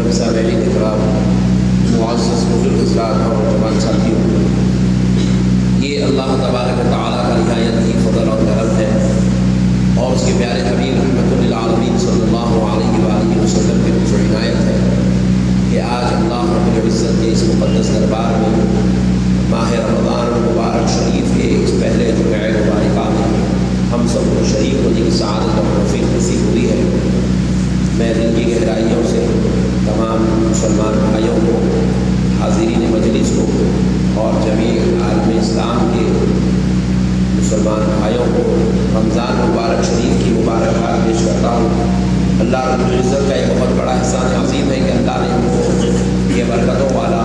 محترم سامعین اکرام، معزز بزرگ حضرات اور نوجوان ساتھیوں، یہ اللہ تبارک و تعالیٰ کا نہایت ہی فضل اور کرم ہے اور اس کے پیارے حبیب رحمۃ للعالمین صلی اللہ علیہ وآلہ وسلم کی لطف و عنایت ہے کہ آج اللہ رب العزت کے اس مقدس دربار میں ماہ رمضان المبارک شریف کے اس پہلے جمعہ مبارکہ میں ہم سب کو شریک ہونے کی سعادت اور توفیق نصیب ہوئی ہے۔ میں دل کی گہرائیوں سے تمام مسلمان بھائیوں کو، حاضرین مجلس کو اور جمیع عالم اسلام کے مسلمان بھائیوں کو رمضان مبارک شریف کی مبارکباد پیش کرتا ہوں۔ اللہ رب العزت کا ایک بہت بڑا احسان عظیم ہے کہ اللہ نے ہم کو یہ برکتوں والا،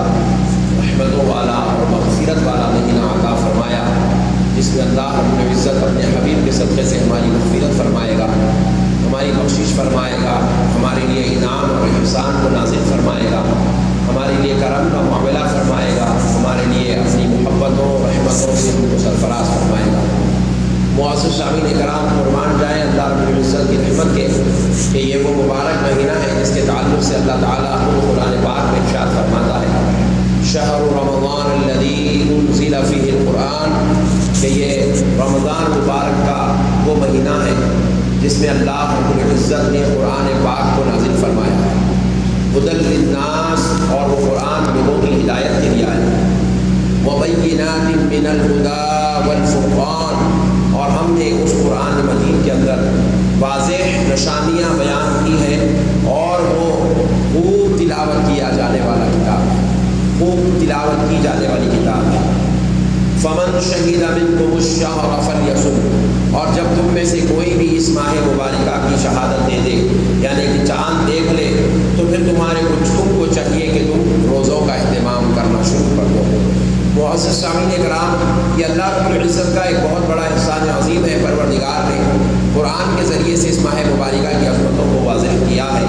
رحمتوں والا اور مغفرت والا مہینہ عطا فرمایا، جس میں اللہ رب العزت اپنے حبیب کے صدقے سے ہماری مغفرت فرمائے گا، ہماری بخشش فرمائے گا، ہمارے لیے انعام اور احسان کو نازل فرمائے گا، ہمارے لیے کرم کا معاملہ فرمائے گا، ہمارے لیے اپنی محبتوں رحمتوں سے ہم کو سرفراز فرمائے گا۔ معزز شامعین کرام، قربان جائیں اللہ رب العزت کی رحمت کے کہ یہ وہ مبارک مہینہ ہے جس کے تعلق سے اللہ تعالیٰ خود قرآن پاک میں ارشاد فرماتا ہے، شہر رمضان الذی انزل فیہ القرآن، کہ یہ رمضان مبارک کا وہ مہینہ ہے جس میں اللہ رب العزت نے قرآن پاک کو نازل فرمایا ہے۔ ہدی للناس، اور وہ قرآن لوگوں کی ہدایت کے لیے آیا ہے۔ وبینات من الہدی والفرقان، اور ہم نے اس قرآن مجید کے اندر واضح نشانیاں بیان کی ہیں اور وہ خوب تلاوت کیا جانے والا کتاب ہے، خوب تلاوت کی جانے والی کتاب ہے۔ فمن شہد منکم الشہر فلیصم، اور جب تم میں سے کوئی بھی اس ماہ مبارکہ کی شہادت دے دے، یعنی کہ چاند دیکھ لے، تو پھر تم کو چاہیے کہ تم روزوں کا اہتمام کرنا شروع کر دو۔ معزز سامعین کرام، یہ اللہ رب العزت کا ایک بہت بڑا احسان عظیم ہے۔ پروردگار نے قرآن کے ذریعے سے اس ماہ مبارکہ کی عظمتوں کو واضح کیا ہے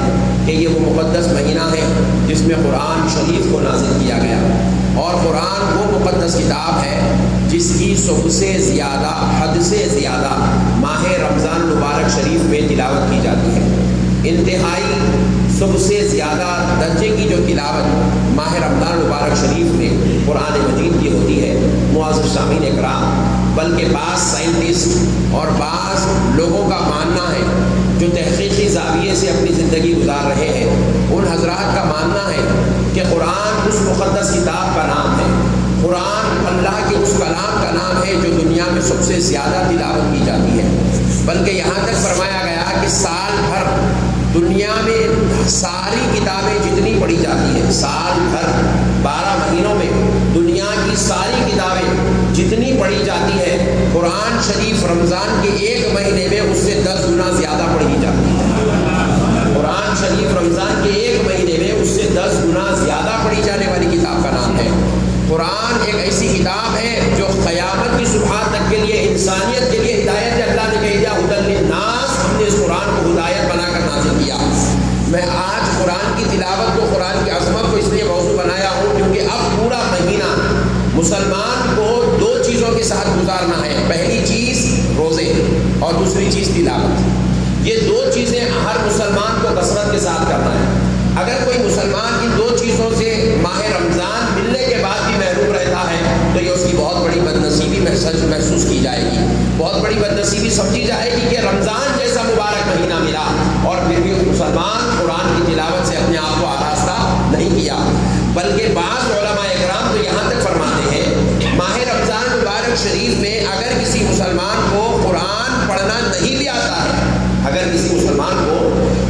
کہ یہ وہ مقدس مہینہ ہے جس میں قرآن شریف کو نازل کیا گیا، اور قرآن وہ مقدس کتاب ہے جس کی سب سے زیادہ، حد سے زیادہ ماہ رمضان مبارک شریف میں تلاوت کی جاتی ہے۔ انتہائی سب سے زیادہ درجے کی جو تلاوت ماہ رمضان مبارک شریف میں قرآن مجید کی ہوتی ہے، معزز سامعین اکرام، بلکہ بعض سائنٹسٹ اور بعض لوگوں کا ماننا ہے جو تحقیقی زاویے سے اپنی زندگی گزار رہے ہیں، ان حضرات کا ماننا ہے کہ قرآن اس مقدس کتاب کا نام ہے، قرآن اللہ کے اس کلام کا نام ہے جو دنیا میں سب سے زیادہ تلاوت کی جاتی ہے۔ بلکہ یہاں تک فرمایا گیا کہ سال بھر دنیا میں ساری کتابیں جتنی پڑھی جاتی ہیں، سال بھر 12 مہینوں میں دنیا کی ساری کتابیں جتنی پڑھی جاتی ہے، قرآن شریف رمضان کے ایک مہینے میں اس سے 10 گنا زیادہ پڑھی جاتی ہے۔ قرآن شریف رمضان کے ایک مہینے میں اس سے 10 گنا زیادہ پڑھی جانے والی کتاب کا نام ہے۔ قرآن ایک ایسی کتاب ہے جو قیامت کی صبح تک کے لیے انسانیت کے لیے ہدایت ہے۔ اللہ نے کہہ دیا ہدی للناس، ہم نے اس قرآن کو ہدایت بنا کر نازل کیا۔ میں آج قرآن کی تلاوت کو، قرآن کی عظمت کو اس لیے موضوع بنایا ہوں کیونکہ اب پورا مہینہ مسلمان کو 2 چیزوں کے ساتھ گزارنا ہے۔ پہلی چیز روزے اور دوسری چیز تلاوت۔ یہ 2 چیزیں ہر مسلمان کو کثرت کے ساتھ کرنا ہے۔ اگر کوئی مسلمان ان 2 چیزوں سے ماہ رمضان ملنے کے بعد بھی محروم رہتا ہے تو یہ اس کی بہت بڑی بدنصیبی محسوس کی جائے گی، بہت بڑی بدنصیبی سمجھی جائے گی کہ رمضان جیسا مبارک مہینہ ملا اور پھر بھی مسلمان قرآن کی تلاوت سے اپنے آپ کو آراستہ نہیں کیا۔ بلکہ بعض علماء اکرام تو یہاں تک فرماتے ہیں ماہ رمضان مبارک شریف میں اگر کسی مسلمان کو قرآن پڑھنا نہیں بھی آتا ہے، اگر کسی مسلمان کو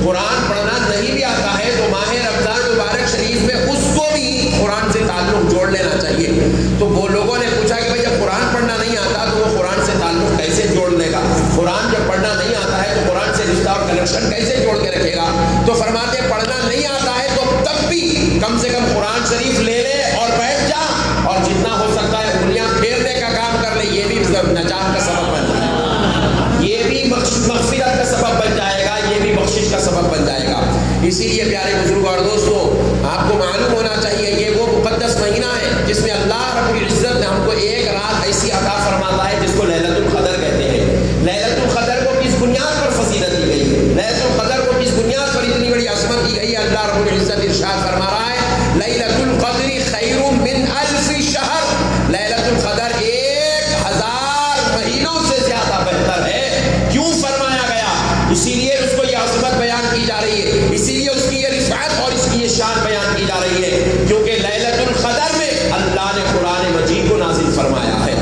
قرآن پڑھنا نہیں بھی آتا ہے تو ماہ رمضان مبارک شریف میں اس کو بھی قرآن سے تعلق جوڑ لینا چاہیے۔ تو وہ لوگوں نے پوچھا کہ بھائی جب قرآن پڑھنا نہیں آتا تو وہ قرآن سے تعلق کیسے جوڑ لے گا؟ قرآن جب پڑھنا نہیں آتا ہے تو قرآن سے رشتہ اور کنیکشن کیسے جوڑ کے رکھے گا؟ تو فرماتے ہیں پڑھنا نہیں آتا ہے تو تب بھی کم سے کم قرآن شریف لے لے اور بیٹھ جا، اور جتنا ہو سکتا ہے انگلیاں پھیرنے کا کام کر لے، یہ بھی نجات کا سبب بن جائے گا، یہ بھی مغفرت کا سبب بن جائے گا، یہ بھی بخشش کا سبب بن جائے گا۔ اسی لیے پیارے بزرگ اور دوستو، آپ کو معلوم ہونا چاہیے یہ وہ مقدس مہینہ ہے جس میں اللہ رب العزت نے ہم کو ایک رات ایسی عطا فرماتا ہے جس کو لیلۃ القدر کہتے ہیں۔ لیلۃ القدر کو کس بنیاد پر فضیلت دی گئی ہے؟ لیلۃ القدر کو کس بنیاد پر اتنی بڑی عظمت دی گئی ہے؟ لیے اللہ رب العزت ارشاد فرما رہا ہے لیلۃ القدر خیر من الف شہر، لیلۃ القدر 1000 مہینوں سے زیادہ بہتر ہے۔ کیوں فرمایا گیا؟ اسی لیے اس کو یہ عظمت بیان کی جا رہی ہے، اسی لیے اس کی یہ رفعت اور اس کی یہ شان بیان کی جا رہی ہے، کیونکہ لیلۃ القدر میں اللہ نے قرآن مجید کو نازل فرمایا ہے۔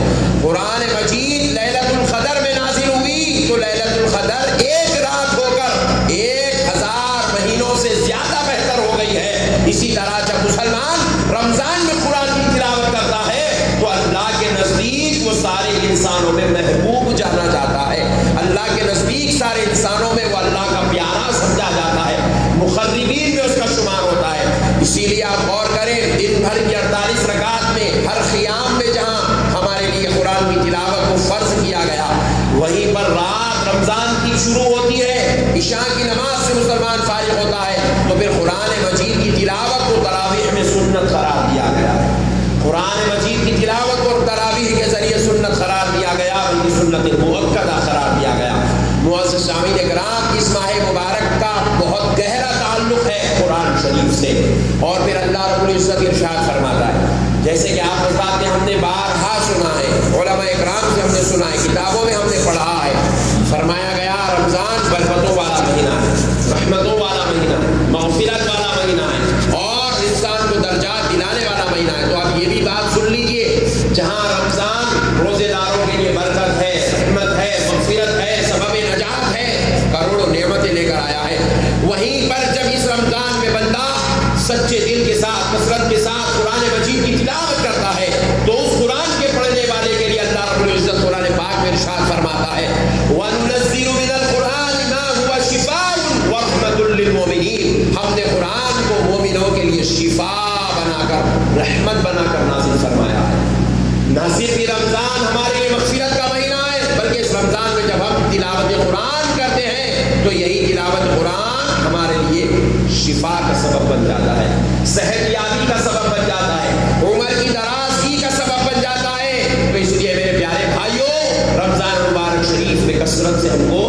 قرآن مجید لیلۃ القدر میں نازل ہوئی تو لیلۃ القدر ایک رات ہو کر 1000 مہینوں سے زیادہ بہتر ہو گئی ہے۔ اسی طرح جب مسلمان رمضان میں قرآن کی تلاوت کرتا ہے تو اللہ کے نزدیک وہ سارے انسانوں میں محبوب جانا جاتا ہے، اللہ کے نزدیک سارے انسانوں میں وہ اللہ کا پیارا سمجھا جاتا ہے، مقربین میں اس کا شمار ہوتا ہے۔ اسی لیے آپ غور کریں، دن بھر کی 48 رکعات میں ہر قیام میں جہاں ہمارے لیے قرآن کی تلاوت کو فرض کیا گیا، وہیں پر رات رمضان کی شروع ہوتی ہے، عشاء کی نماز سے مسلمان فارغ ہوتا ہے تو پھر قرآن مجید کی تلاوت کو تراویح میں سنت قرار دیا گیا ہے۔ قرآن مجید کی تلاوت کو تراویح کے ذریعے سنت قرار دیا گیا، بلکہ سنت مؤکدہ قرار دیا گیا۔ معزز سامعین کرام، اس ماہ مبارک کا بہت گہرا تعلق ہے قرآن شریف سے، اور پھر اللہ رب العزت ارشاد فرماتا ہے، جیسے کہ آپ حضرات نے ہم نے بارہا سنا ہے، علماء اکرام سے ہم نے سنا ہے، کتابوں میں ہم نے پڑھا ہے، فرمایا گیا رمضان برکتوں والا مہینہ ہے، رحمتوں والا مہینہ ہے، مغفرت والا مہینہ ہے، اور انسان کو درجات دلانے والا مہینہ ہے۔ تو آپ یہ بھی بات سن لیجئے، جہاں رمضان روزے داروں کے لیے برکت ہے، رحمت ہے، مغفرت ہے، سبب نجات ہے، کروڑوں نعمتیں لے کر آیا ہے، وہیں پر جب اس رمضان میں بندہ سچے دل کے ساتھ، کثرت کے ساتھ قرآن مجید کی تلاوت کرتا ہے تو اس قرآن کے پڑھنے والے کے لیے اللہ رب العزت قرآن پاک میں ارشاد فرماتا ہے وَنُنَزِّلُ مِنَ الْقُرْآنِ مَا هُوَ شِفَاءٌ وَرَحْمَةٌ لِّلْمُؤْمِنِينَ، ہم نے قرآن کو مومنوں کے لیے شفا بنا کر، رحمت بنا کر نازل فرمایا ہے۔ نہ صرف یہ رمضان ہمارے لیے مغفرت کا مہینہ ہے، بلکہ اس رمضان میں جب ہم تلاوت قرآن کرتے ہیں تو یہی تلاوت قرآن ہمارے لیے شفا کا سبب بن جاتا ہے، صحت یابی کا سبب بن جاتا ہے، عمر کی درازی کا سبب بن جاتا ہے۔ تو اس لیے میرے پیارے بھائیوں، رمضان مبارک شریف میں کثرت سے ہم کو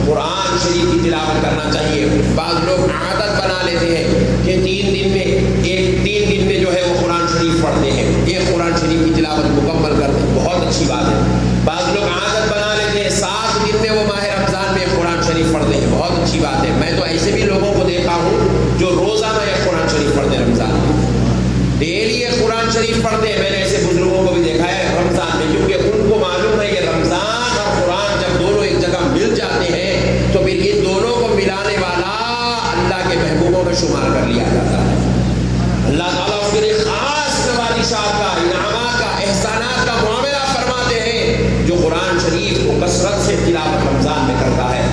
قرآن شریف کی تلاوت کرنا چاہیے۔ بعض لوگ عادت بنا لیتے ہیں کہ 3 دن میں جو ہے وہ قرآن شریف پڑھتے ہیں، ایک قرآن شریف کی تلاوت مکمل کرتے ہیں، بہت اچھی بات ہے۔ بعض لوگ عادت بنا لیتے ہیں 7 دن میں وہ ماہ رمضان میں قرآن شریف پڑھتے ہیں، بہت اچھی بات ہے۔ میں تو ایسے بھی لوگوں کو دیکھا ہوں جو روزانہ ایک قرآن شریف پڑھتے ہیں، رمضان میں ڈیلی ایک قرآن شریف پڑھتے ہیں۔ میں نے ایسے بزرگوں کو بھی دیکھا ہے رمضان میں، کیونکہ ان کو معلوم ہے کہ رمضان اور قرآن جب دونوں ایک جگہ مل جاتے ہیں تو پھر ان دونوں کو ملانے والا اللہ کے محبوبوں میں شمار کر لیا جاتا ہے۔ اللہ تعالیٰ اس کے لیے خاص نوازشات کا، انعامات کا، احسانات کا معاملہ فرماتے ہیں جو قرآن شریف کو کثرت سے تلاوت رمضان میں کرتا ہے۔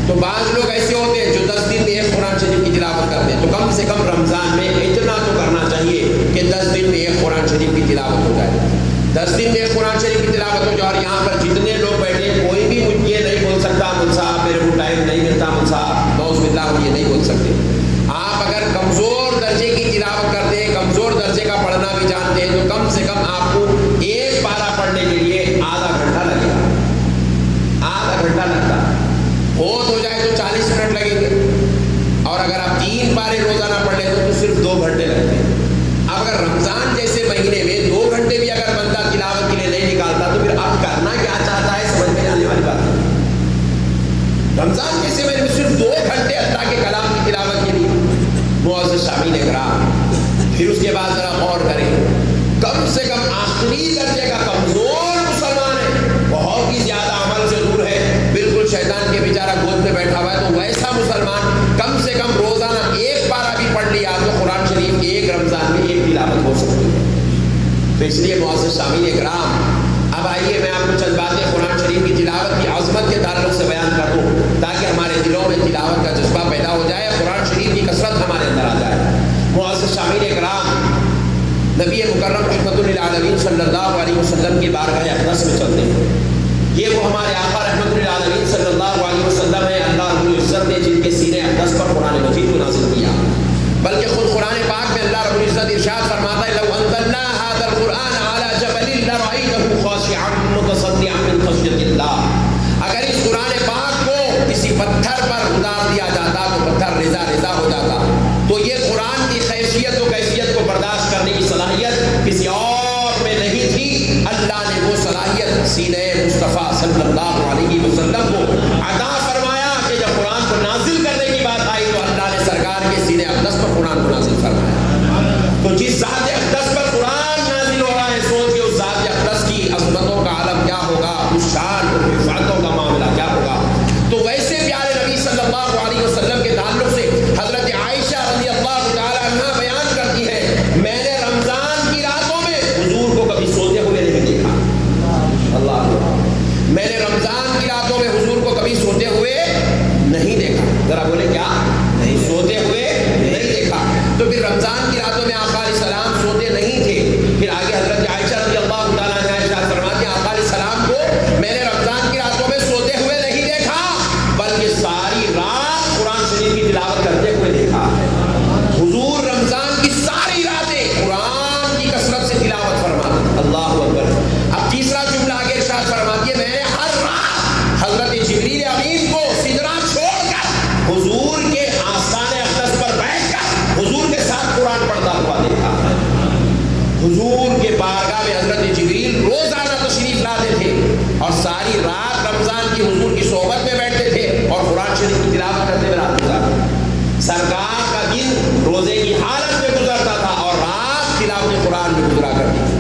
تو بعض لوگ ایسے ہوتے ہیں جو 10 دن میں ایک قرآن شریف کی تلاوت کرتے ہیں، تو کم سے کم رمضان میں اتنا تو کرنا چاہیے کہ 10 دن میں ایک قرآن شریف کی تلاوت ہو جائے، 10 دن میں ایک قرآن شریف کی تلاوت ہو جائے۔ اور یہاں پر جتنے لوگ بیٹھے ہیں کوئی بھی یہ نہیں بول سکتا مجھ صاحب میرے کو ٹائم نہیں ملتا، مجھ صاحب نوز باللہ، ہم یہ نہیں بول سکتے۔ آپ اگر کمزور درجے کی تلاوت کرتے ہیں، کمزور درجے کا پڑھنا بھی جانتے ہیں، تو کم سے کم آپ کو ایک پارہ پڑھنے کے لیے آدھا گھنٹہ لگے گا، آدھا گھنٹہ لگتا ہے، بہت ہو جائے تو 40 منٹ لگیں گے، اور اگر آپ 3 پارے روزانہ پڑھ لیتے تو صرف 2 گھنٹے لگتے ہیں۔ اب اگر رمضان جیسے مہینے میں 2 گھنٹے بھی اگر بندہ تلاوت کے لیے نہیں نکالتا تو پھر اب کرنا کیا چاہتا ہے، سمجھ میں آنے والی بات ہے۔ رمضان جیسے مہینے میں صرف 2 گھنٹے اللہ کے کلام کی تلاوت کے لیے۔ معزز سامعین کرام، پھر اس کے بعد ذرا غور کریں، کم سے کم آخری درجے کا کمزور مسلمان ہے، بہت ہی زیادہ عمل سے دور ہے، بالکل شیطان کے بیچارہ گود میں بیٹھا ہوا ہے، تو ویسا مسلمان کم سے کم روزانہ ایک پارہ بھی پڑھ لیا تو قرآن شریف ایک رمضان میں ایک تلاوت ہو سکتی ہے۔ تو اس لیے معزز سامعین کرام، اب آئیے میں آپ کو چند باتیں قرآن شریف کی تلاوت کی عظمت کے تعلق سے بیان کر دوں تاکہ ہمارے دلوں میں تلاوت کا جذبہ پیدا ہو جائے، قرآن شریف کی کثرت ہمارے اندر آ جائے۔ معزز سامعین کرام، نبی مکرم رحمۃ للعالمین صلی اللہ علیہ وسلم کی بارگاہ اقدس میں چلتے ہیں۔ یہ وہ ہمارے آقا رحمۃ للعالمین صلی اللہ علیہ وسلم ہے، اللہ رب العزت نے جن کے سینے اقدس پر قرآن مجید کو نازل کیا، بلکہ خود قرآن پاک میں اللہ رب العزت ارشاد فرماتا ہے لو انزلنا هذا القرآن على جبل لرأيته خاشعا متصدعا من خشية الله، اگر اس قرآن پاک کو کسی پتھر پر اتار دیا جاتا تو پتھر رضا رضا ہو جاتا۔ تو یہ صلی اللہ علیہ وسلم کو عطا فرمایا کہ جب قرآن کو نازل کرنے کی بات آئی تو اللہ نے سرکار کے سینے اقدس پر قرآن کو نازل فرمایا. تو جس ذات اقدس پر قرآن نازل ہو رہا ہے سوچ کے اس ذات اقدس کی عظمتوں کا عالم کیا ہوگا, اس شان اور رفعتوں کا معاملہ کیا ہوگا. تو ویسے پیارے نبی صلی اللہ علیہ وسلم کے تعلق سے حضرت عائشہ رضی اللہ تعالی عنہ بیان کرتی ہے, میں نے رمضان کی راتوں میں حضور کو کبھی سوتے ہوئے نہیں دیکھا. اللہ, میں نے رمضان کی راتوں میں حضور کو کبھی سوتے ہوئے نہیں دیکھا. ذرا بولے کیا, نہیں سوتے ہوئے نہیں دیکھا. تو پھر رمضان کی راتوں میں آقا علیہ السلام سوتے نہیں تھے. پھر آگے حضرت عائشہ رضی اللہ تعالیٰ عنہ ارشاد فرماتی ہیں آقا علیہ السلام کو میں نے رمضان کی راتوں میں سوتے ہوئے نہیں دیکھا بلکہ ساری رات قرآن شریف کی تلاوت کرتے ہوئے دیکھا ہے. حضور رمضان کی ساری راتیں قرآن کی کثرت سے تلاوت فرماتے. اللہ اکبر. اب تیسرا جملہ آگے ارشاد فرماتی ہے میں نے ہر رات حضرت جبریل امین کو سدرہ چھوڑ کر حضور کے آستان اقدس پر بیٹھ کر حضور کے ساتھ قرآن پڑھتا ہوا دیکھا. حضور کے بارگاہ میں حضرت جبریل روزانہ تشریف لاتے تھے اور ساری رات رمضان کی حضور کی صحبت میں بیٹھتے تھے اور قرآن شریف کی تلاوت کرتے ہوئے رات گزارتے. سرکار کا دن روزے کی حالت میں گزرتا تھا اور رات تلاوت قرآن میں گزرا کرتی تھی.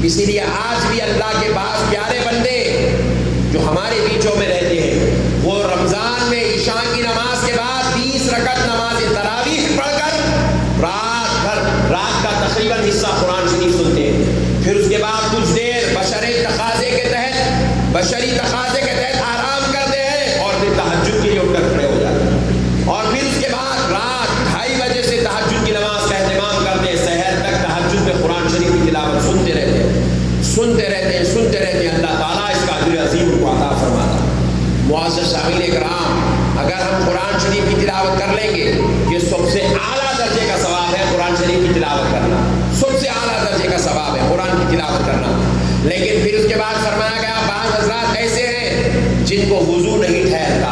اسی لیے آج بھی اللہ کے پاس پیارے بندے جو ہمارے بیچوں میں رہتے ہیں وہ رمضان میں عشاء کی نماز کے بعد 20 رکعت نماز تراویح پڑھ کر رات کا تقریباً حصہ قرآن شریف سنتے ہیں. پھر اس کے بعد کچھ دیر بشری تقاضے کے تحت آرام کرتے ہیں اور پھر تہجد کے لیے اٹھ کر کھڑے ہو جاتے ہیں. اور پھر اس کے بعد رات 2:30 بجے سے تہجد کی نماز کا اہتمام کرتے ہیں. سحر تک تہجد میں قرآن شریف کی تلاوت سنتے رہتے ہیں. اللہ تعالیٰ اس کا اجر عظیم کو عطا فرماتا. معزز شامل کرام, اگر ہم قرآن شریف کی تلاوت کر لیں گے یہ سب سے اعلیٰ درجے کا ثواب ہے. قرآن شریف کی تلاوت کرنا سب سے اعلیٰ درجے کا ثواب ہے قرآن کی تلاوت کرنا. لیکن پھر اس کے بعد فرمایا گیا بعض حضرات ایسے ہیں جن کو وضو نہیں ٹھہرتا,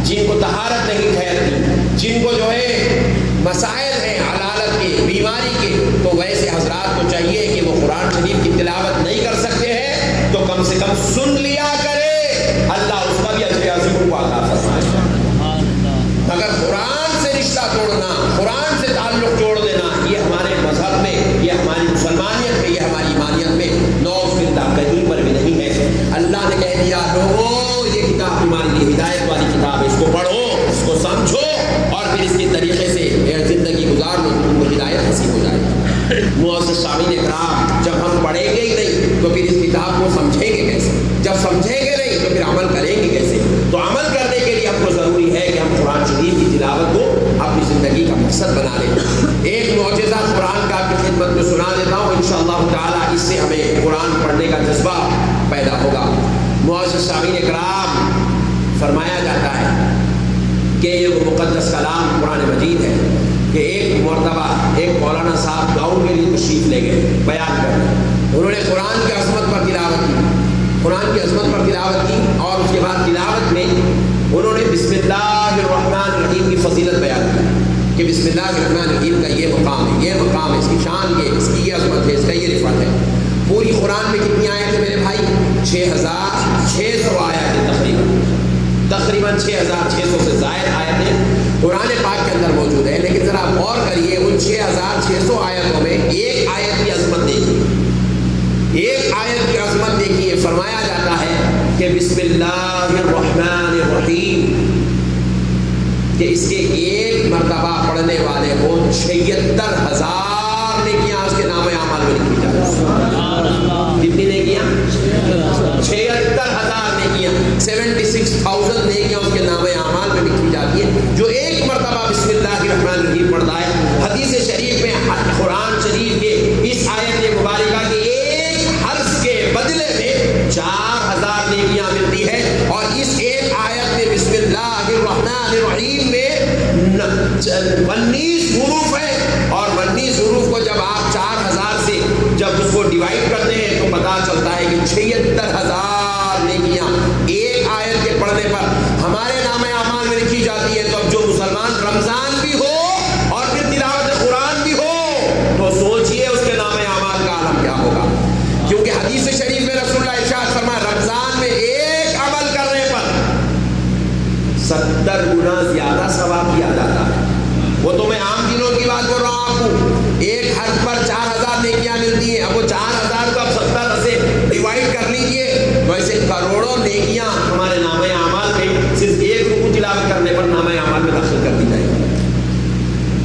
جن کو طہارت نہیں ٹھہرتی, جن کو جو ہے مسائل ہیں علالت کے, بیماری کے, تو ویسے حضرات کو چاہیے کہ وہ قرآن شریف کی تلاوت نہیں کر سکتے ہیں تو کم سے کم سن لیا کرے. اللہ اس کا بھی اجر عظیم کو عطا فرمائے. مگر قرآن سے رشتہ توڑنا, قرآن سے تعلق جوڑ دینا, یہ ہمارے مذہب میں, یہ ہماری مسلمانیت میں, یہ ہماری ایمانیت میں نوز باللہ کہیں پر بھی نہیں ہے. اللہ نے کہہ دیا لوگوں یہ کتاب تمہارے لیے ہدایت والی کتاب ہے, اس کو پڑھو, اس کو سمجھو اور پھر اس کے طریقے سے زندگی گزار لو, تم کو ہدایت نصیب ہو جائے گی. معزز سامعین کرام, جب ہم پڑھیں گے ہی نہیں تو پھر اس کتاب کو سمجھیں گے کیسے؟ جب سمجھیں گے نہیں تو پھر عمل کریں گے کیسے؟ تو عمل کرنے کے لیے ہم کو ضروری ہے کہ ہم قرآن شریف کی تلاوت کو اپنی زندگی کا مقصد بنا لیں. ایک معجزہ قرآن کا آپ کی خدمت میں سنا دیتا ہوں, انشاءاللہ تعالی اس سے ہمیں قرآن پڑھنے کا جذبہ پیدا ہوگا. معزز سامعین کرام, فرمایا جاتا ہے کہ یہ مقدس کلام قرآن مجید ہے کہ ایک مرتبہ ایک مولانا صاحب گاؤں کے لیے تشریف لے گئے بیان کرنے. انہوں نے قرآن کی عظمت پر تلاوت کی, اور اس کے بعد تلاوت میں انہوں نے بسم اللہ الرحمن الرحیم کی فضیلت بیان کی کہ بسم اللہ الرحمن الرحیم کا یہ مقام ہے, اس کی شان یہ, اس کی یہ عظمت ہے, اس کا یہ رفعت ہے. پوری قرآن میں کتنی آیت ہے میرے بھائی؟ 6600 آیت ہے. تقریباً 6600 سے زائد آیتیں قرآن پاک کے اندر موجود ہے. لیکن ذرا غور کریے, ان 6600 آیتوں میں ایک آیت کی عظمت دیکھیے. فرمایا جاتا ہے کہ بسم اللہ الرحمن الرحیم, کہ اس کے ایک مرتبہ پڑھنے والے کو 76,000 نیکیاں اس کے نام اعمال میں لکھی جاتی ہیں. کتنی نیکیاں؟ 76,000 نیکیاں, 76,000 نیکیاں اس کے نام اعمال میں لکھی جاتی ہیں جو ایک مرتبہ بسم اللہ الرحمن الرحیم پڑھتا ہے. حدیث شریف میں قرآن شریف کے اس آیت مبارکہ کے ایک حرف کے بدلے میں 4,000 نیکیاں ملتی ہے. اور اس ایک آیت میں بسم اللہ الرحمن الرحیم میں 19 حروف ہیں, اور 19 حروف کو جب آپ 4,000 سے جب اس کو ڈیوائڈ کرتے ہیں تو پتا چلتا ہے کہ 76,000 نیکیاں ایک آیت کے پڑھنے پر ہمارے نام اعمال میں لکھی جاتی ہے. تو اب جو مسلمان رمضان بھی ہو اور پھر تلاوت قرآن بھی ہو تو سوچئے اس کے نام اعمال کا عالم کیا ہوگا. کیونکہ حدیث شریف میں رسول اللہ ارشاد فرمایا رمضان میں ایک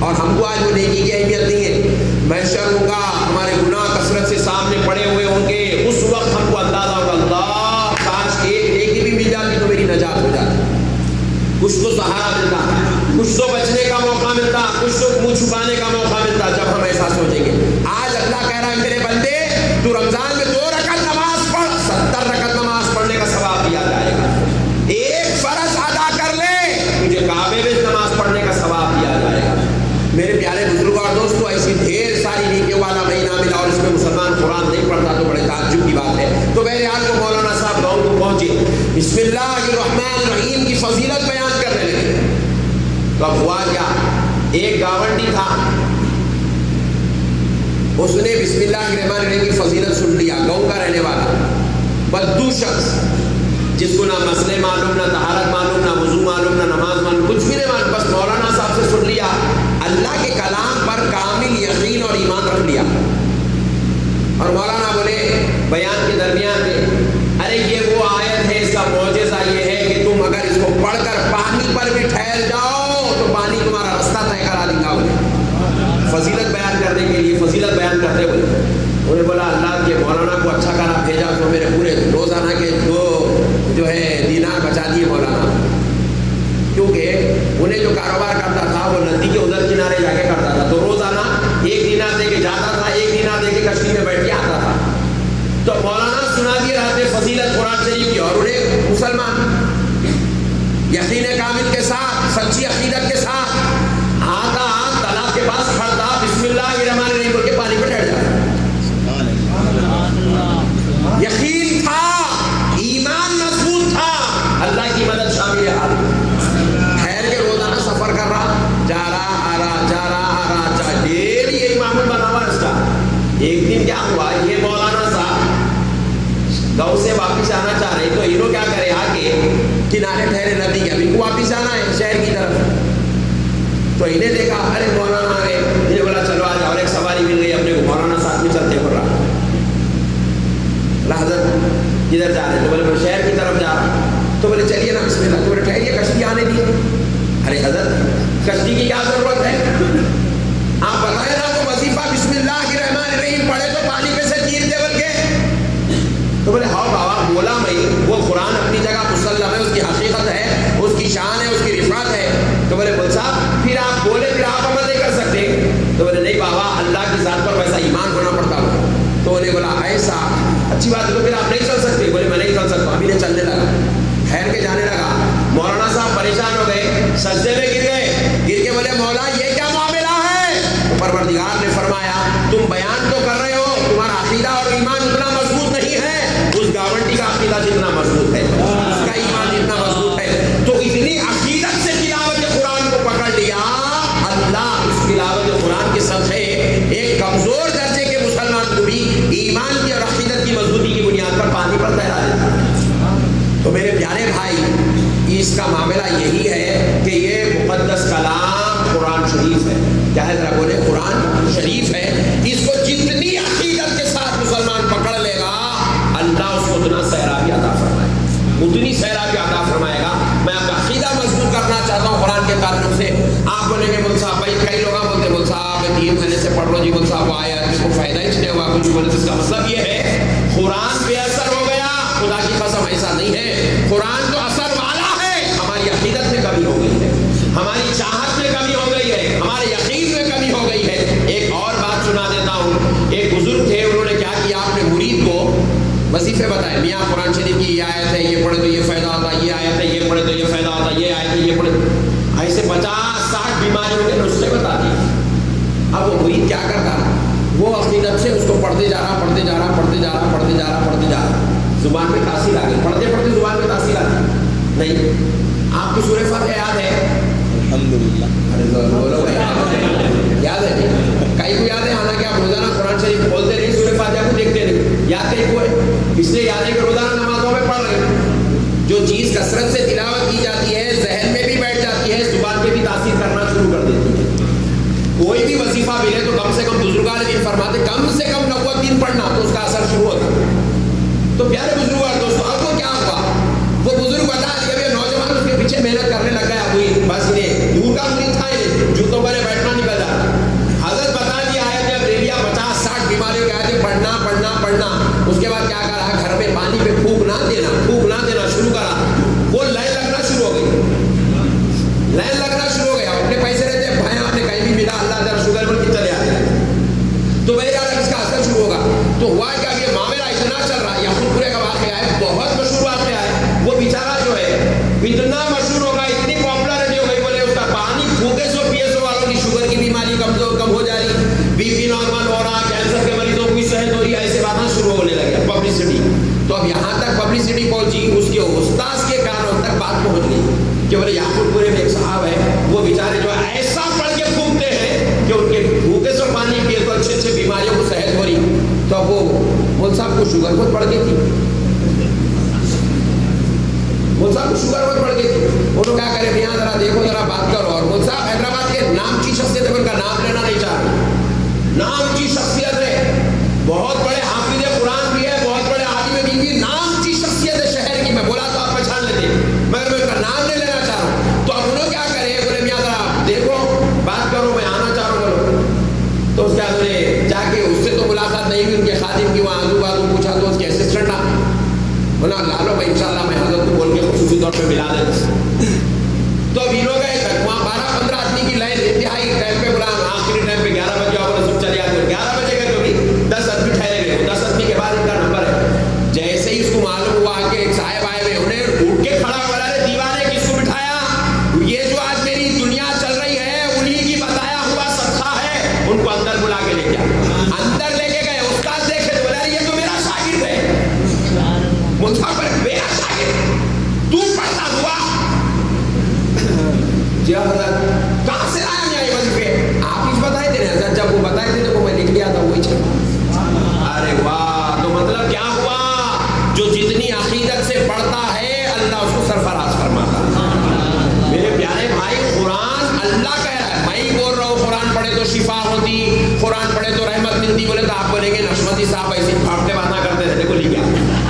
اور ہم کو آج وہ نیکی کی اہمیت نہیں ہے. محشر ہوگا, ہمارے گناہ کثرت سے سامنے پڑے ہوئے ہوں گے, اس وقت ہم کو اندازہ ہوگا اللہ کاش ایک نیکی بھی مل جاتی تو میری نجات ہو جاتی, کچھ تو سہارا ملتا, کچھ تو بچنے کا موقع ملتا, کچھ تو منہ چھپانے کا موقع ملتا. جب ہم ایسا سوچیں گے, آج اللہ کہہ رہا ہے میرے بندے تو رمضان میں 2 رکعت نماز پڑھ, 70 رکعت نماز پڑھنے کا ثواب دیا جائے گا. ایک فرض ادا کر لے, تجھے کعبے میں نماز پڑھنے کا ثواب دیا جائے گا. میرے پیارے بزرگ اور دوستو, ایسی ڈھیر ساری نیکیوں والا مہینہ ملا اور اس میں مسلمان قرآن نہیں پڑھتا تو بڑے تعجب کی بات ہے. تو بہرحال کو مولانا صاحب گاؤں کو پہنچے, بسم اللہ الرحمن الرحیم کی فضیلت بیان کرنے لگے. تو اب ہوا کیا, ایک گاونڈی تھا, اس نے بسم اللہ الرحمن الرحیم کی فضیلت سن لیا. گاؤں کا رہنے والا بدو شخص جس کو نہ مسئلے معلوم, نہ طہارت معلوم, نہ وضو معلوم, نہ نماز معلوم, کچھ بھی نہیں معلوم, بس مولانا صاحب سے سن لیا, اللہ کے کلام پر کامل یقین اور ایمان رکھ لیا. اور مولانا بولے بیان کے درمیان میں, ارے یہ وہ آیت ہے, اس کا معجزہ یہ ہے کہ تم اگر اس کو پڑھ کر پانی پر بھی ٹھہر جاؤ تو پانی تمہارا رستہ طے کرا دیں گا. فضیلت بیان کرنے کے لیے فضیلت بیان کرتے ہوئے انہوں نے بولا اللہ کے مولانا کو اچھا کرا بھیجا تو میرے پورے روزانہ کے جو ہے دینار بچا دیے مولانا. کیونکہ انہیں جو کاروبار کرتا تھا وہ ندی کے ادھر کنارے جا کے کرتا تھا, تو روزانہ 1 دینار دے کے جاتا تھا, 1 دینار دے کے کشتی میں بیٹھ کے آتا تھا. تو مولانا سنا دیے رہتے فضیلت قرآن شریف کی, اور انہیں مسلمان یقین کامل کے ساتھ, سچی عقیدت کے ساتھ آتا, تالاب کے پاس کھڑتا, بسم اللہ الرحمن الرحیم بول کے پانی پہ ٹھہر جاتا. یقین تھا, ایمان مضبوط تھا, اللہ کی مدد شامل حال. ٹھہر کے روزانہ سفر کر رہا, جا رہا آ رہا, جا رہا آ رہا, چاہے ڈیلی یہی معمول بنا ہوا اس کا. ایک دن کیا ہوا, یہ مولانا صاحب گاؤں سے واپس آنا چاہ رہے, تو انہوں کیا کرے, آ کے کنارے ٹھہرے ندی کے, ابھی کو واپس آنا ہے شہر کی طرف. تو انہیں دیکھا, ارے مولانا آ گئے, انہیں بولا چلو آ جاؤ, اور ایک سواری مل گئی اپنے کو, مولانا ساتھ میں چلتے ہو رہا. حضرت کدھر جا رہے, تو بولے میں شہر کی طرف جا رہا. تو بولے چلیے نا بسم اللہ. تو بولے ٹھہریے, کشتی آنے دیے. ارے حضرت کشتی کی کیا ضرورت ہے, آپ بتائیں نا تو وظیفہ بسم اللہ الرحمن الرحیم پڑھے تو پانی پہ سے تیر دے بول کے. تو بولے ہاں بابا, بولا میں وہ قرآن اپنی جگہ مسلم ہے, اس کی حقیقت ہے, اس کی شان ہے, اس کی رفعت ہے. تو بولے بول صاحب پھر آپ بولے, پھر آپ عمل نہیں کر سکتے. تو بولے نہیں بابا, اللہ کی ذات پر ویسا ایمان ہونا پڑتا ہو. تو انہیں بولا ایسا, اچھی بات ہے, تو پھر آپ نہیں چل سکتے. بولے میں نہیں چل سکتا. ابھی نے چلنے لگا, ٹھہر کے جانے لگا. مولانا صاحب پریشان ہو گئے, سجدے میں گر گئے, گر کے بولے مولا یہ کیا معاملہ ہے. تو پروردگار نے فرمایا تم بیان تو کر رہے ہو, تمہارا عقیدہ اور ایمان اتنا مضبوط نہیں ہے, اس گاونڈی کا عقیدہ جتنا مضبوط ہے, اس کا ایمان جتنا مضبوط ہے. تو اتنی عقیدت سے تلاوت قرآن کو پکڑ لیا, اللہ اس تلاوت قرآن کے صدقے ایک کمزور درجے کے مسلمان کو بھی ایمان کی اور عقیدت کی مضبوطی کی بنیاد پر پانی پر تیرا دیتا ہے. تو میرے پیارے بھائی, اس کا معاملہ یہی ہے کہ یہ مقدس کلام قرآن شریف ہے. کیا ہے, ذرا بولے, قرآن شریف ہے. اس کو جتنی عقیدت کے ساتھ مسلمان پکڑ لے گا, اللہ اس کو اتنا سیرابی عطا فرمائے گا, اتنی سیرابی عطا فرمائے گا. میں آپ کا عقیدہ مضبوط کرنا چاہتا ہوں قرآن کے تعلق سے. آپ بولیں گے مول صاحب, بھائی کئی لوگ بولتے مول صاحب 3 مہینے سے پڑھ لو جی, مول صاحب آیا اس کو فائدہ ہی نہیں ہوا کچھ. بولے اس کا مطلب یہ ہے قرآن بے اثر ہو گیا. خدا کی قسم ایسا نہیں ہے, قرآن تو اثر والا ہے. ہماری عقیدت میں کمی ہو گئی ہے, ہماری چاہت میں کمی ہو گئی ہے, ہمارے یقین میں کمی ہو گئی ہے. ایک اور بات سنا دیتا ہوں. ایک بزرگ تھے, انہوں نے کیا کیا, آپ نے مرید کو وظیفے بتائے, میاں قرآن شریف کی یہ آیت ہے, یہ پڑھے تو یہ فائدہ ہوتا ہے, یہ آیت ہے, یہ پڑھے تو یہ فائدہ ہوتا ہے, یہ آیت ہے, یہ پڑھے. ایسے 50-60 بیماریوں کے نسخے بتا دیے. اب وہ مرید کیا کرتا, وہ عقیدت سے اس کو پڑھتے جا رہا, پڑھتے جا رہا, پڑھتے جا رہا, پڑھتے جا رہا, پڑھتے جا رہا. زبان میں تاثیر آ گئی, پڑھتے پڑھتے زبان میں تاثیر آ گئی. نہیں, آپ کو سورہ فاتحہ یاد ہے؟ الحمدللہ. یاد ہے, کئی کو یاد ہے, حالانکہ آپ روزانہ قرآن شریف بولتے نہیں, سورہ فاتحہ کو دیکھتے نہیں. یاد کئی کو ہے, اس لیے یاد ہے کہ روزانہ نمازوں میں پڑھ رہے ہیں. جو چیز کثرت سے تلاوت کی جاتی ہے, ذہن میں بھی بیٹھ جاتی ہے, زبان پہ بھی تاثیر کرنا شروع کر دیتی ہے. کوئی بھی وظیفہ ملے تو کم سے کم بزرگان دین فرماتے کم سے کم 90 دن پڑھنا, تو اس کا اثر شروع ہوتا. تو پیارے بزرگ اور دوستوں, اب وہ کیا ہوا, وہ بزرگ بتا دیا, نوجوان اس کے پیچھے محنت کرنے لگ گیا. بس انہیں دور کا مرید تھا, جوتوں پر بیٹھنا نہیں ذرا شوگر بول کے چلے آتے ہیں. تو میرے خیال اس کا اثر شروع ہوگا. تو ہوا کہ اب یہ معاملہ اتنا چل رہا ہے, یعقوب پورے کا واقعہ ہے, بہت مشہور واقعہ ہے. وہ بیچارہ جو ہے اتنا مشہور ہوگا, اتنی پاپولرٹی ہو گئی, بولے اس کا پانی پھوکے سو پیے سو والوں کی شوگر کی بیماری کم ہو جا رہی, بی پی نارمل ہو رہا, کینسر کے مریضوں کو بھی صحت ہو رہی ہے, ایسے باتیں شروع ہونے لگے, پبلسٹی. تو اب یہاں تک پبلسٹی پہنچی, اس کے استاذ کے کانوں تک بات پہنچ گئی کہ بولے یعقوب پورے میں ایک صاحب ہے, وہ بیچارے جو ہے ایسا پڑھ کے پھونکتے ہیں کہ ان کے بھوکے سے پانی پیے تو اچھے اچھے بیماریوں کو صحت ہو رہی. تو اب وہ مول صاحب کو شوگر بہت بڑھ گئی تھی, مول صاحب کو شوگر بہت بڑھ گئی تھی. انہوں کیا کرے, یہاں ذرا دیکھو, ذرا بات کرو. اور مول صاحب حیدرآباد کے نام کی شخصیت ہے, ان کا نام لینا نہیں چاہ رہے, نام کی شخصیت ہے, بہت بڑے حافظ قرآن بھی ہے, بہت بڑے عالم دین بھی, نام کی شخصیت ہے شہر کی. میں بولا تو آپ پہچان لیتے, مگر میں ان کا نام نہیں لینا چاہ رہا ہوں. تو اب انہوں کیا کرے, بولے میاں ذرا دیکھو, بات کرو, میں آنا چاہ رہا ہوں. تو اس کے بعد انہیں جا کے, اس سے تو ملاقات نہیں ہوئی, ان کے خادم کی وہاں آزو بازو پوچھا تو اس کے اسسٹنٹ آ بولا لالو بھائی انشاءاللہ میں حضرت کو بول کے خصوصی طور پہ ملا دیتا. تو اب انہوں گئے تک وہاں 12-15 آدمی کی لائن, انتہائی ٹائم پہ بولا, آخری ٹائم پہ 11 بجے آؤ, بولا سب چلے آتے. 11 بجے گئے تو بھی 10 آدمی ٹھہرے گئے, 10 آدمی کے بعد ان کا نمبر ہے. جیسے ہی اس کو معلوم ہوا کہ ایک صاحب آئے ہوئے, انہیں اٹھ کے کھڑا ہوا, رہے دیوانے کس کو بٹھایا, یہ جو آج میری دنیا چل رہی ہے انہی کی بتایا ہوا صدقہ ہے. ان کو اندر بلا کے لے گیا, اندر لے کے گئے, استاد دیکھے تو بولا یہ تو میرا شاگرد ہے, مجھے میرا شاگرد, تو پڑھتا ہوا. جی حضرت کہاں سے آیا میں یہ وظیفے, آپ ہی بتائے تھے حضرت, جب وہ بتائے تھے تو میں لکھ لیا تھا وہی چلا. ارے واہ, تو مطلب کیا ہوا, جو جتنی عقیدت سے پڑھتا ہے اللہ اس کو سرفراز فرماتا ہے. میرے پیارے بھائی, قرآن اللہ کہہ رہا ہے, میں ہی بول رہا ہوں قرآن پڑھے تو شفا ہوتی, قرآن پڑھے تو رحمت ملتی. بولے تو آپ بولیں گے نشمتی صاحب ایسی پھاٹتے باتیں کرتے رہتے, کو لکھ گیا.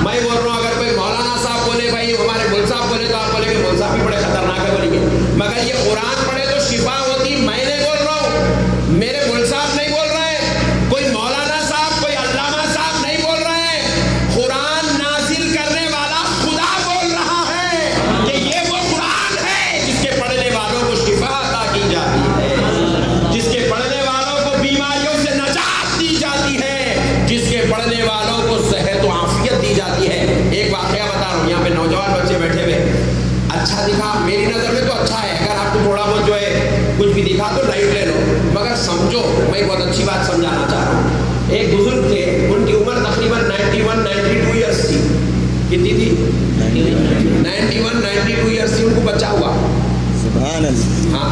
میں بول رہا ہوں اگر کوئی مولانا صاحب بولے, بھائی ہمارے مول صاحب بولے, تو آپ بولیں گے مول صاحب بھی بڑے خطرناک ہے, بولیں گے. مگر یہ قرآن پڑھے تو شفا ہوتی, میں نہیں بول رہا ہوں, میرے مول صاحب نہیں بول رہے ہیں, کوئی مولانا صاحب, کوئی علامہ صاحب نہیں بول رہے ہیں, قرآن نازل کرنے والا خدا بول رہا ہے کہ یہ وہ قرآن ہے جس کے پڑھنے والوں کو شفا عطا کی جاتی ہے, جس کے پڑھنے والوں کو بیماریوں سے نجات دی جاتی ہے, جس کے پڑھنے والوں کو صحت و عافیت دی جاتی ہے. ایک واقعہ بتا رہا ہوں, یہاں پہ نوجوان بچے بیٹھے ہوئے, اچھا دکھا, میری نظر میں تو اچھا ہے, اگر آپ کو تھوڑا بہت جو ہے کچھ بھی دکھا تو لائٹ لے لو, مگر سمجھو, میں بہت اچھی بات سمجھانا چاہ رہا ہوں. ایک بزرگ تھے, ان کی عمر تقریباً 91-92 ایئرس تھی. کتنی تھی؟ 91-92 ایئرس تھی. ان کو بچہ ہوا. سبحان اللہ. ہاں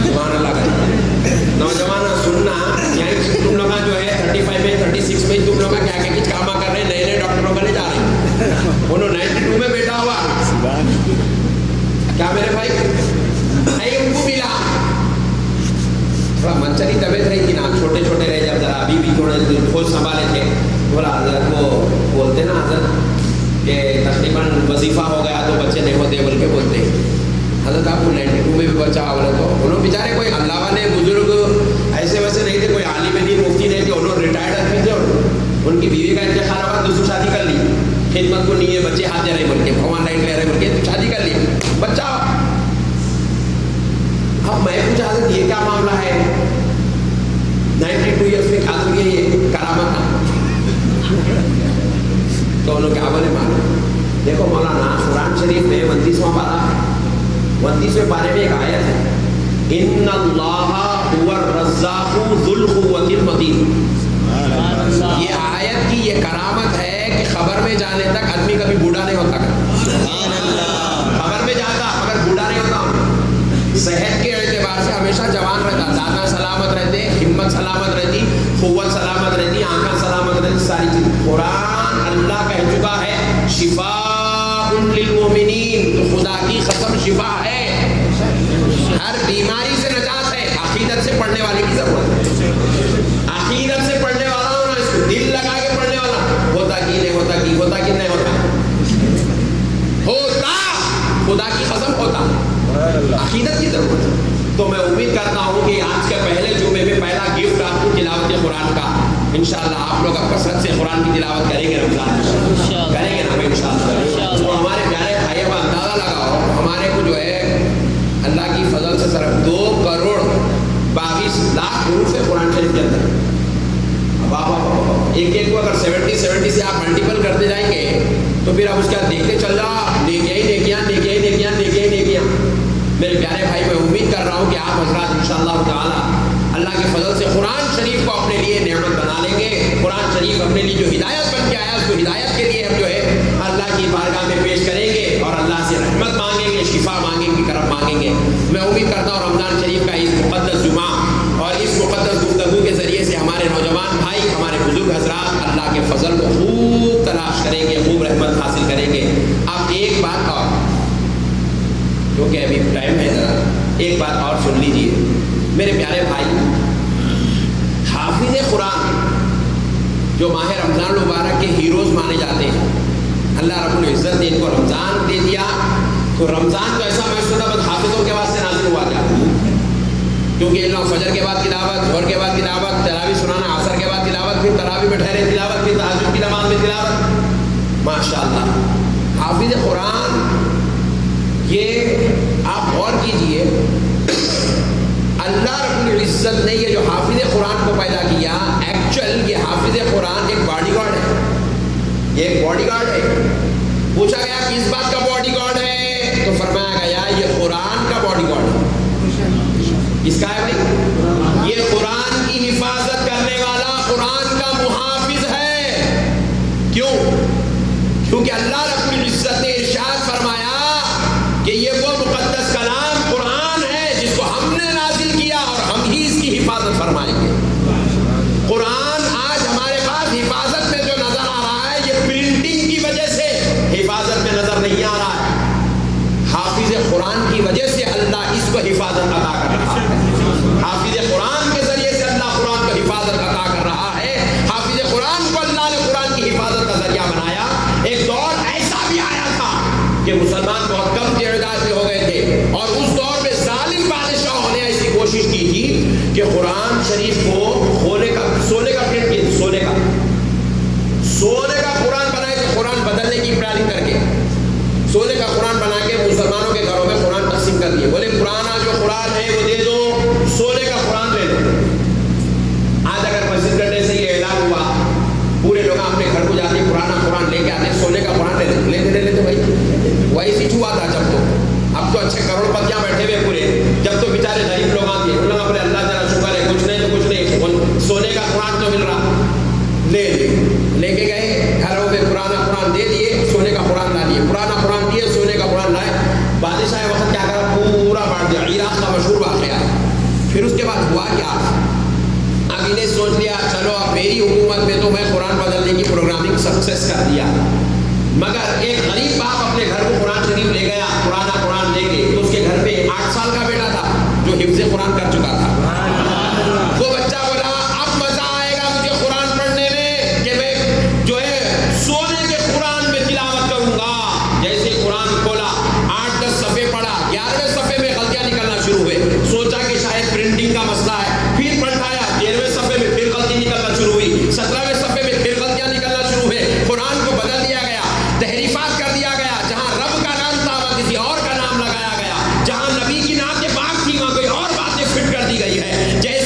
سبحان اللہ کا نوجوان سننا, یعنی تم لوگ جو ہے 35 میں 36 میں تم لوگ کیا کیا کچھ کام کر رہے ہیں, نئے نئے ڈاکٹروں کا نہیں جا رہے ہیں. انہوں 92 میں بیٹا ہوا. کیا میرے بھائی, نہیں ان کو ملا, تھوڑا منچلی طبیعت رہی تھی نا, چھوٹے چھوٹے رہے, جب ذرا ابھی بھی تھوڑے کھوج سنبھالے تھے. بولا حضرت وہ بولتے نا حضرت کہ تقریباً وظیفہ ہو گیا تو بچے نہیں ہوتے بول کے بولتے. حضرت آپ کو 92 میں بھی بچہ بولے تو انہوں بیچارے کوئی اللہ والے بزرگ ایسے ویسے نہیں تھے, کوئی عالم دین مفتی نہیں تھے, انہوں ریٹائرڈ آدمی تھے. ان کی بیوی کا انتقال ہوا, دوسری شادی کر لی, خدمت کو نہیں ہے, بچے ہاتھ دے رہے بول کے, بھگوان لائٹ لے رہے بول کے شادی کر لی, بچہ. اب میں پوچھا حضرت یہ کیا معاملہ ہے, 92 ایئرس میں خاتون کے یہ کرامت تھا. تو انہوں کیا بولے معلوم, دیکھو مولانا قرآن شریف میں 29واں پارہ, 29ویں پارے میں ایک آیت ہے, ان اللہ هو الرزاق ذو القوة المتین. یہ آیت کی یہ کرامت ہے کہ خبر میں جانے تک آدمی کبھی بوڑھا نہیں ہوتا. خبر میں جاتا مگر بوڑھا نہیں ہوتا. صحت کے اعتبار سے ہمیشہ جوان رہتا, دانت سلامت رہتے, ہمت سلامت رہتی, قوت سلامت رہتی, آنکھیں سلامت رہتی, ساری چیز. قرآن اللہ کہہ چکا ہے شفاء للمؤمنین, تو خدا کی قسم شفا ہے, ہر بیماری سے نجات ہے. عقیدت سے پڑھنے والے کی ضرورت ہے, عقیدت سے پڑھنے والا ہونا, اس کو دل لگا کے پڑھنے والا. ہوتا کی نہیں ہوتا کی, ہوتا کی نہیں ہوتا, ہوتا خدا کی قسم ہوتا, عقیدت کی ضرورت ہے. تو میں امید کرتا ہوں کہ آج کے پہلے جمعے میں پہلا گفٹ آپ کو تلاوت قرآن کا, انشاءاللہ آپ لوگ کثرت سے قرآن کی تلاوت کریں گے, رمضان میں کریں گے نا انشاءاللہ. تو ہمارے پیارے بھائی اب اندازہ لگاؤ, ہمارے کو جو ہے اللہ کی فضل سے صرف 2 کروڑ 22 لاکھ حروف ہے قرآن شریف کے اندر. ایک ایک کو اگر 70 سے آپ ملٹیپل کرتے جائیں گے تو پھر آپ اس کے بعد دیکھتے چل رہا نیکیاں ہی نیکیاں نیکیاں ہی نیکیاں نیکیاں ہی نیکیاں. میرے پیارے بھائی میں امید کر رہا ہوں کہ آپ حضرات انشاءاللہ تعالی اللہ کے فضل سے قرآن شریف کو اپنے لیے نعمت بنا لیں گے. قرآن شریف اپنے لیے جو ہدایت بن کے آیا اس کو ہدایت کے لیے ہم جو ہے اللہ کی بارگاہ میں پیش کریں گے اور اللہ سے رحمت مانگیں گے, شفا مانگیں گے, کرم مانگیں گے. میں امید کرتا ہوں رمضان شریف کا اس مقدس جمعہ اور اس مقدس گفتگو کے ذریعے سے ہمارے نوجوان بھائی, ہمارے بزرگ حضرات اللہ کے فضل کو خوب تلاش کریں گے, خوب رحمت حاصل کریں گے. آپ ایک بات اور, کیونکہ ابھی ٹائم ہے ذرا, ایک بات اور سن لیجیے میرے پیارے بھائی. حافظ قرآن جو ماہ رمضان المبارک کے ہیروز مانے جاتے ہیں, اللہ رب العزت نے ان کو رمضان دے دیا تو رمضان تو ایسا محسوس ہوتا بس حافظوں کے واسطے نازل ہوا کیا, کیونکہ ان لوگ فجر کے بعد تلاوت, ظہر کے بعد تلاوت, تراویح سنانا, عصر کے بعد تلاوت, پھر تراویح میں ٹھہرے تلاوت, پھر تہجد کی نماز میں تلاوت. ماشاءاللہ حافظ قرآن یہ آپ غور کیجئے, اللہ رب العزت نے یہ جو حافظ قرآن کو پیدا کیا, ایکچوئل یہ حافظ قرآن ایک باڈی گارڈ ہے, یہ ایک باڈی گارڈ ہے. پوچھا گیا کس بات کا باڈی گارڈ ہے تو فرمایا گیا یہ قرآن کا باڈی گارڈ ہے. کس کا ہے بھائی؟ یہ قرآن کی حفاظت کرنے والا قرآن کا محافظ ہے. کیوں؟ کیونکہ اللہ رب العزت نے ارشاد فرمایا کہ یہ وہ مقدس کلام قرآن ہے جس کو ہم نے نازل کیا اور ہم ہی اس کی حفاظت فرمائیں گے. قرآن آج ہمارے پاس حفاظت میں جو نظر آ رہا ہے یہ پرنٹنگ کی وجہ سے حفاظت میں نظر نہیں آ رہا ہے. حافظ قرآن کی وجہ سے اللہ اس کو حفاظت عطا کر رہا ہے. حافظ قرآن کے ذریعے سے اللہ قرآن کو حفاظت عطا کر رہا ہے. حافظ قرآن کو اللہ نے قرآن کی حفاظت کا ذریعہ بنایا. ایک دور ایسا بھی آیا تھا کہ مسلمان بہت کم تعداد میں ہو گئے تھے اور اس دور میں ظالم بادشاہوں نے ایسی کوشش کی تھی کہ قرآن شریف کو سونے کا پرنٹ کیا, سونے کا قرآن بنائے تھے. قرآن بدلنے کی پلاننگ کر کے سونے کا قرآن بنا کے مسلمانوں کے گھروں میں قرآن تقسیم کر دیے. بولے پرانا جو قرآن ہے وہ دے دو, سونے کا قرآن لے لو. آج اگر مسجد کرنے سے یہ اعلان ہوا پورے لوگ اپنے گھر کو جاتے پرانا قرآن لے کے آتے, سونے کا قرآن لے لیتے بھائی. ویسی ہوا تھا جب تو, اب تو اچھے کروڑ پتیاں بیٹھے ہوئے پورے, جب تو بیچارے غریب لوگ آتے ان لوگ اپنے اللہ تعالیٰ شکر ہے کچھ نہیں تو کچھ نہیں, سونے کا قرآن تو مل رہا, لے کے گئے گھروں میں پرانا قرآن دے دیے, سونے کا قرآن لا دیے. پرانا قرآن دیے, سونے کا قرآن لائے. بادشاہ وقت کیا کرا, پورا بانٹ دیا. عراق کا مشہور واقعہ. پھر اس کے بعد ہوا کیا, اب انہیں سوچ لیا چلو اب میری حکومت میں تو میں قرآن بدلنے کی پروگرامنگ سکسیس کر دیا. مگر ایک غریب باپ اپنے گھر کو قرآن شریف لے گیا, پرانا قرآن لے کے, تو اس کے گھر پہ 8 سال کا بیٹا تھا جو حفظ قرآن کر چکا تھا. وہ بچہ بولا اب مزہ آئے گا مجھے قرآن پڑھنے میں کہ میں جو ہے سونے کے قرآن میں تلاوت کروں گا. جیسے قرآن کھولا, 8-10 صفحے پڑھا, 11ویں صفحے میں غلطیاں نکلنا شروع ہوئے. سوچا کہ شاید پرنٹنگ کا مسئلہ ہے, پھر پلٹایا, 13ویں صفحے میں پھر غلطی نکلنا شروع ہوئی, 17ویں صفحے میں پھر غلطیاں نکلنا شروع ہوئے. قرآن کو بدل دیا گیا, تحریفات کر دیا گیا. جہاں رب کا نام تھا وہاں کسی اور کا نام لگایا گیا, جہاں نبی کی نعت پاک تھی وہاں کوئی اور باتیں فٹ کر دی گئی ہے. جیسے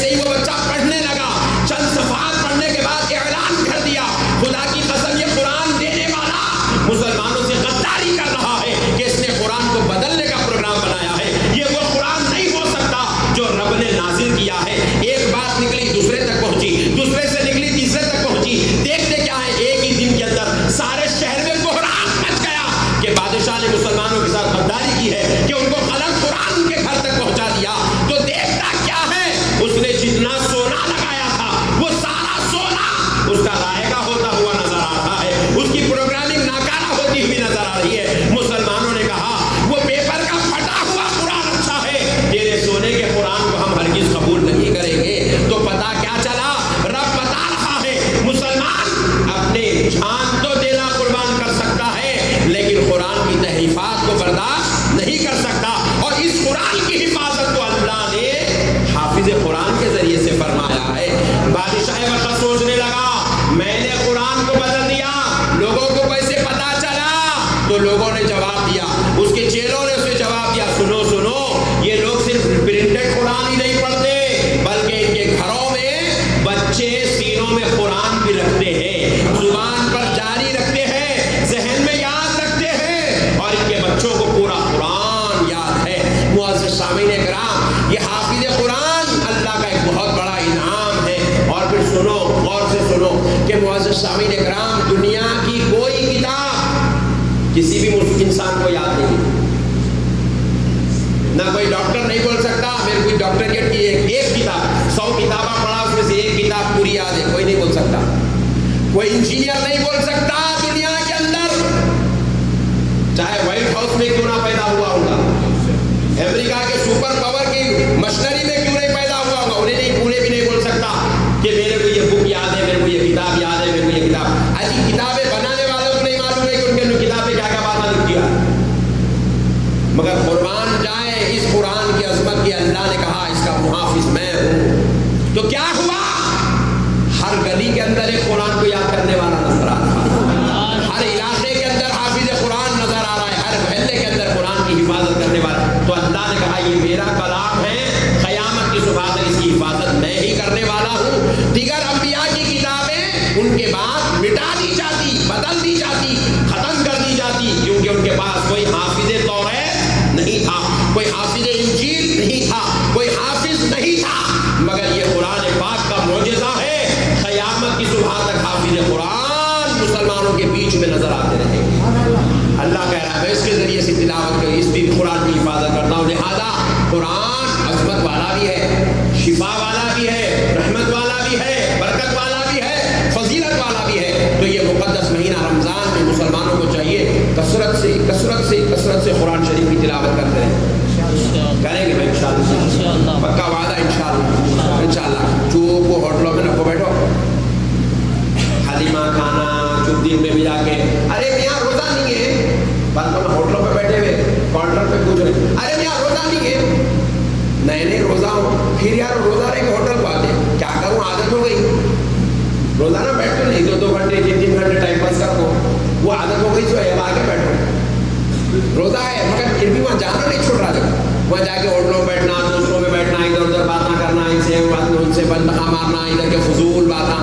قرآن کو یاد نہیں کی. نہ کوئی ڈاکٹر نہیں بول سکتا میرے کوئی ڈاکٹریٹ کی ایک کتاب 100 کتابیں پڑھا اس میں سے ایک کتاب پوری یاد ہے, کوئی نہیں بول سکتا. کوئی انجینئر نہیں بول سکتا دنیا کے اندر, چاہے وائٹ ہاؤس میں کیوں نہ پیدا ہوا ہوگا, امریکہ کے سپر پاور کی مشنری میں کیوں نہیں پیدا ہوا ہوگا, انہیں پورے بھی نہیں بول سکتا کہ میرے کو یہ بک یاد ہے, میرے کو یہ کتاب یاد ہے, میرے کو یہ کتاب. ایسی کتابیں بنانے والوں کو نہیں معلوم ہے کہ ان کے کتابیں کیا کیا باتیں لکھی ہے. مگر قربان جائے اس قرآن کی عظمت کی, اللہ نے کہا اس کا محافظ میں ہوں. تو کیا ہوا, ہر گلی کے اندر ایک قرآن کو یاد کرنے والا نظر آ رہا ہے, ہر علاقے کے اندر حافظ قرآن نظر آ رہا ہے, ہر محلے کے اندر قرآن کی حفاظت کرنے والا. تو اللہ نے کہا یہ میرا کلام ہے, قیامت کی صبح تک اس کی حفاظت میں ہی کرنے والا ہوں. دیگر انبیاء کی کتابیں ان کے بعد مٹا دی جاتی, بدل دی جاتی, ختم کر دی جاتی, کیونکہ ان کے پاس کوئی حافظ توریت نہیں تھا, کوئی حافظ انجیل نہیں تھا, کوئی حافظ نہیں تھا. مگر یہ قرآن پاک کا معجزہ ہے, قیامت کی صبح تک حافظ قرآن مسلمانوں کے بیچ میں نظر آتے رہیں گے. اللہ کہہ رہا ہے میں اس کے ذریعے سے تلاوت کر اس بھی قرآن کی حفاظت کرتا ہوں. لہذا قرآن عظمت والا بھی ہے, شفا والا بھی ہے, رحمت والا بھی ہے, برکت والا بھی ہے, فضیلت والا بھی ہے. تو یہ مقدس مہینہ رمضان میں مسلمانوں کو چاہیے کثرت سے قرآن شریف کی تلاوت کرتے رہیں. کریں گے بھائی انشاءاللہ, پکا وعدہ انشاءاللہ. چوپ کو ہوٹلوں میں رکھو, بیٹھو حلیمہ کھانا چپ دن میں بھی جا کے, ارے میاں روزہ نہیں ہے, بات کرنا ہوٹلوں پہ بیٹھے ہوئے کاؤنٹر پہ پوچھ رہے, ارے میاں روزہ نہیں ہے, نہیں روزہ ہو, پھر یار روزہ رہے کہ ہوٹل کو آتے, کیا کروں عادت ہو گئی. روزانہ بیٹھو نہیں, 2 گھنٹے 3 گھنٹے ٹائم پاس کرو, وہ عادت ہو گئی, جو ہے آگے بیٹھو. روزہ ہے مگر پھر بھی وہاں جانا نہیں چھوڑ رہا تھا, وہاں جا کے ہوٹلوں میں بیٹھنا, دوستوں میں بیٹھنا, ادھر ادھر باتیں کرنا, ان سے بندخا مارنا, ادھر کے فضول باتیں,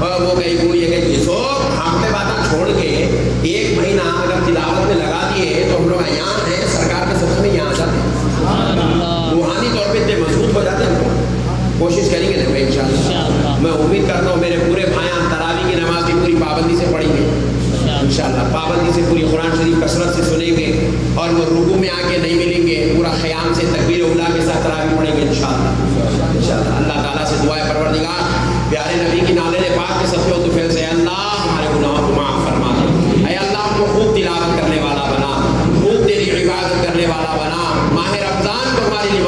وہ کہیں وہ یہ کہیں, یہ سب ہم باتیں چھوڑ کے 1 مہینہ اگر تلاوت میں لگا دیے تو ہم لوگ یہاں ہیں سرکار کے سب میں یہاں جاتے ہیں, روحانی طور پہ اتنے مضبوط ہو جاتے ہیں. کوشش کریں گے نا انشاءاللہ. میں امید کرتا ہوں میرے پورے بھائیاں تراویح کی نماز بھی پوری پابندی سے پڑھیں گے انشاءاللہ, پابندی سے پوری قرآن شریف کثرت سے سنیں گے, اور وہ رکوع میں آ کے نہیں ملیں گے, پورا خیام سے تکبیر اولا کے ساتھ تراویح پڑھیں گے انشاءاللہ. اللہ تعالیٰ سے دعا ہے پروردگار پیارے نبی کی نالے پاک کے صدقے و طفیل سے اللہ ہمارے گناہوں کو معاف فرما دے. اے اللہ ہم کو خوب تلاوت کرنے والا بنا, خوب تیری عبادت کرنے والا بنا. ماہ رمضان کو ہمارے لیے